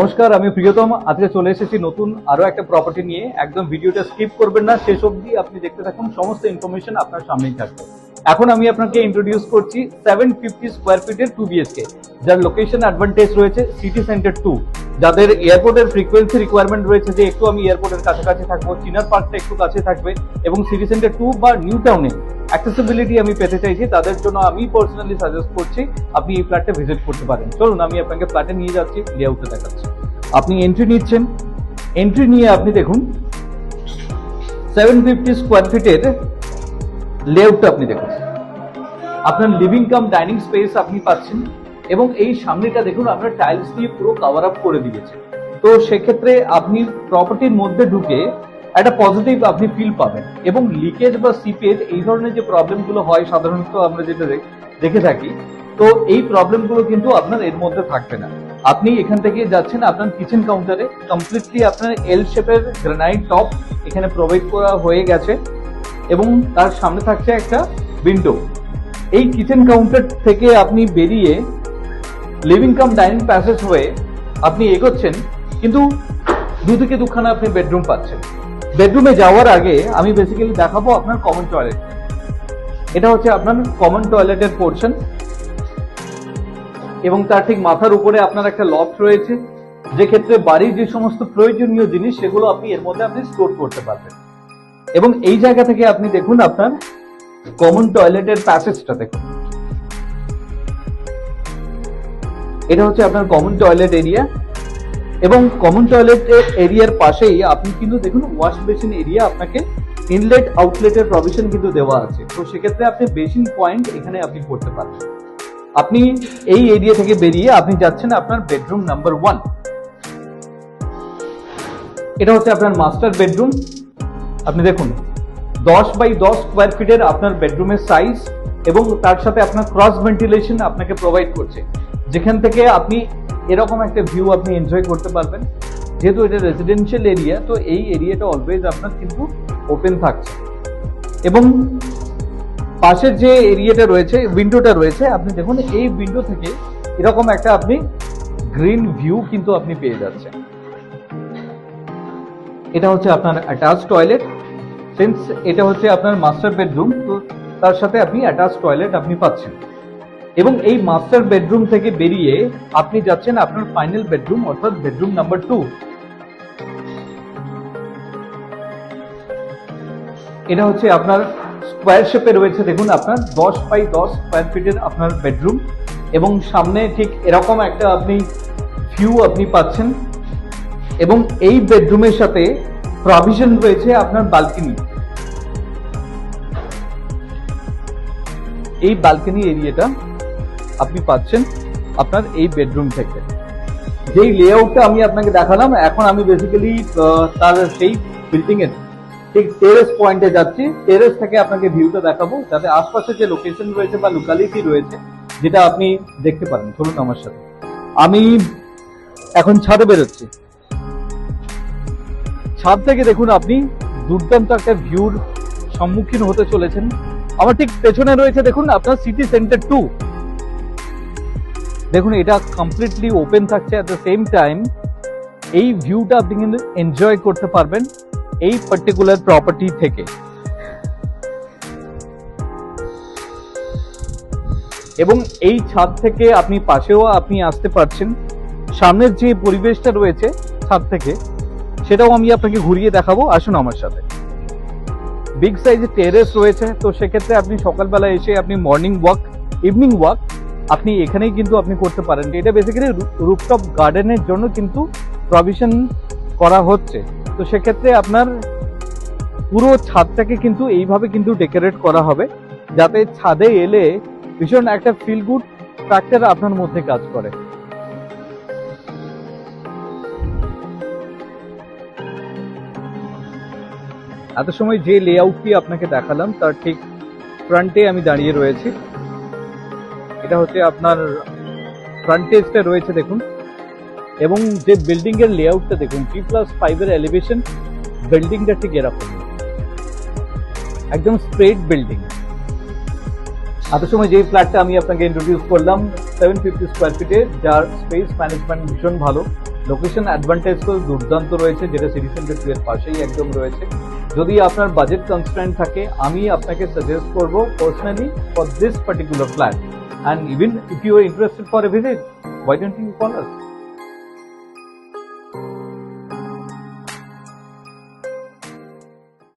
নমস্কার, আমি প্রিয়তম। আজকে চলে এসেছি নতুন আরো একটা প্রপার্টি নিয়ে। একদম ভিডিওটা স্কিপ করবেন না, শেষ অবধি আপনি দেখতে থাকুন, সমস্ত ইনফরমেশন আপনার সামনেই থাকবে। এখন আমি আপনাকে ইন্ট্রোডিউস করছি 750 স্কোয়ার ফিটের 2 বিএচকে, যার লোকেশন অ্যাডভান্টেজ রয়েছে সিটি সেন্টার 2। যাদের এয়ারপোর্টের ফ্রিকোয়েন্সি রিকোয়ারমেন্ট রয়েছে যে একটু আমি এয়ারপোর্টের কাছাকাছি থাকবো, চিনার পার্কটা একটু কাছে থাকবে এবং সিটি সেন্টার 2 বা নিউ টাউনে অ্যাক্সেসিবিলিটি আমি পেতে চাইছি, তাদের জন্য আমি পার্সোনালি সাজেস্ট করছি আপনি এই ফ্ল্যাটটা ভিজিট করতে পারেন। চলুন আমি আপনাকে ফ্ল্যাটে নিয়ে যাচ্ছি, লেআউটে দেখাচ্ছি। আপনি এন্ট্রি নিচ্ছেন, এন্ট্রি নিয়ে আপনি দেখুন 750 স্কোয়ার ফিটের লেআউটটা আপনি দেখুন। আপনার লিভিং কাম ডাইনিং স্পেস আপনি পাচ্ছেন এবং এই সামনেটা দেখুন আপনার টাইলস দিয়ে পুরো কভার আপ করে দিয়েছে। তো সেক্ষেত্রে আপনি প্রপার্টির মধ্যে ঢুকে একটা পজিটিভ আপনি ফিল পাবেন এবং লিকেজ বা সিপেজ এই ধরনের যে প্রবলেমগুলো হয় সাধারণত আমরা যেটা দেখে থাকি, তো এই প্রবলেমগুলো কিন্তু আপনার এর মধ্যে থাকবে না। আপনি এখান থেকে যাচ্ছেন আপনার কিচেন কাউন্টারে, কমপ্লিটলি আপনার এল শেপের গ্রানাইট টপ এখানে প্রোভাইড করা হয়ে গেছে এবং তার সামনে থাকছে একটা উইন্ডো। এই কিচেন কাউন্টার থেকে আপনি বেরিয়ে লিভিং কাম ডাইনিং প্যাসেজ হয়ে আপনি এগোচ্ছেন, কিন্তু দুদিকে দুখানা আপনি বেডরুম পাচ্ছেন। বেডরুমে যাওয়ার আগে আমি বেসিক্যালি দেখাবো আপনার কমন টয়লেট। এটা হচ্ছে আপনার কমন টয়লেটের পোর্শন এবং তার ঠিক মাথার উপরে আপনার একটা লফট রয়েছে, যে ক্ষেত্রে বাড়ির যে সমস্ত প্রয়োজনীয় জিনিস সেগুলো আপনি এর মধ্যে আপনি স্টোর করতে পারবেন। এবং এই জায়গা থেকে আপনি দেখুন আপনার কমন টয়লেটের প্যাসেজটা দেখুন। এটা হচ্ছে আপনার কমন টয়লেট এরিয়া এবং কমন টয়লেট এরিয়ার পাশেই আপনি কিন্তু দেখুন ওয়াশ বেসিন এরিয়া, আপনাকে ইনলেট আউটলেটের প্রভিশন কিন্তু দেওয়া আছে। তো সেক্ষেত্রে আপনি বেসিন পয়েন্ট এখানে আপনি করতে পারবেন। আপনি এই এরিয়া থেকে বেরিয়ে আপনি যাচ্ছেন আপনার বেডরুম নাম্বার 1। এটা হচ্ছে আপনার মাস্টার বেডরুম। আপনি দেখুন 10 বাই 10 স্কোয়ার ফিটের আপনার বেডরুমের সাইজ এবং তার সাথে আপনার ক্রস ভেন্টিলেশন আপনাকে প্রোভাইড করছে, যেখান থেকে আপনি এরকম একটা ভিউ আপনি এনজয় করতে পারবেন। যেহেতু এটা রেসিডেন্সিয়াল এরিয়া, তো এই এরিয়াটা অলওয়েজ আপনার কিন্তু ওপেন থাকছে এবং পাশের যে এরিয়াটা রয়েছে, উইন্ডোটা রয়েছে, আপনি দেখুন এই উইন্ডো থেকে এরকম একটা আপনি গ্রিন ভিউ কিন্তু আপনি পেয়ে যাচ্ছেন। এটা হচ্ছে আপনার অ্যাটাচ টয়লেট। সিন্স এটা হচ্ছে আপনার মাস্টার বেডরুম, তো তার সাথে আপনি অ্যাটাচ টয়লেট আপনি পাচ্ছেন এবং এই মাস্টার বেডরুম থেকে বেরিয়ে আপনি যাচ্ছেন আপনার ফাইনাল বেডরুম, অর্থাৎ বেডরুম নাম্বার 2। এটা হচ্ছে আপনার স্কোয়ার শেপে রয়েছে, দেখুন আপনার 10 বাই 10 স্কোয়ার ফিটের আপনার বেডরুম এবং সামনে ঠিক এরকম একটা আপনি ভিউ আপনি পাচ্ছেন এবং এই বেডরুমের সাথে প্রভিশন রয়েছে আপনার ব্যালকনি। এই ব্যালকনি এরিয়াটা আপনি পাচ্ছেন আপনার এই বেডরুম থেকে। যেই লেআউটটা আমি আপনাকে দেখালাম, এখন আমি বেসিক্যালি তার সেই বিল্ডিং এর ঠিক টেরেস পয়েন্টে যাচ্ছি। টেরেস থেকে আপনাকে ভিউটা দেখাবো, যাতে আশপাশে যে লোকেশন রয়েছে বা লোকালিটি রয়েছে যেটা আপনি দেখতে পারেন। চলুন আমার সাথে। আমি এখন ছাদে বেরোচ্ছি। ছাদ থেকে দেখুন আপনি দুর্দান্ত একটা ভিউর সম্মুখীন হতে চলেছেন। আমার ঠিক পেছনে রয়েছে দেখুন আপনার সিটি সেন্টার 2। দেখুন এটা কমপ্লিটলি ওপেন থাকছে। অ্যাট দ্য সেম টাইম এই ভিউটা আপনি কিন্তু এনজয় করতে পারবেন এই পার্টিকুলার প্রপার্টি থেকে। এবং এই ছাদ থেকে আপনি পাশেও আপনি আসতে পারছেন। সামনের যে পরিবেশটা রয়েছে ছাদ থেকে, সেটাও আমি আপনাকে ঘুরিয়ে দেখাবো, আসুন আমার সাথে। বিগ সাইজের টেরেস রয়েছে, তো সেক্ষেত্রে আপনি সকালবেলা এসে আপনি মর্নিং ওয়াক, ইভিনিং ওয়াক আপনি এখানেই কিন্তু আপনি করতে পারেন। এটা বেসিক্যালি রুফটপ গার্ডেনের জন্য কিন্তু প্রভিশন করা হচ্ছে। তো সেক্ষেত্রে আপনার পুরো ছাদটাকে কিন্তু এইভাবে কিন্তু ডেকোরেট করা হবে, যাতে ছাদে এলে ভীষণ একটা ফিল গুড ফ্যাক্টর আপনার মধ্যে কাজ করে। এত সময় যে লেআউটটি আপনাকে দেখালাম তার ঠিক ফ্রন্টে আমি দাঁড়িয়ে রয়েছি। এটা হচ্ছে আপনার ফ্রন্টেজটা রয়েছে দেখুন, এবং যে বিল্ডিং এর লেআউটটা দেখুন, 3+5 এর এলিভেশন। বিল্ডিংটা ঠিক এরকম, একদম স্ট্রেট বিল্ডিং। এত সময় যে ফ্ল্যাটটা আমি আপনাকে ইন্ট্রোডিউস করলাম 750 স্কোয়ার ফিটে, যার স্পেস ম্যানেজমেন্ট ভীষণ ভালো, লোকেশন অ্যাডভান্টেজ তো দুর্দান্ত রয়েছে, যেটা সিটি সেন্টার 2 এর পাশেই একদম রয়েছে। যদি আপনার বাজেট কনস্ট্রেন্ট থাকে, আমি আপনাকে সাজেস্ট করব personally for this particular flat, and even if you are interested for a visit, why don't you call us?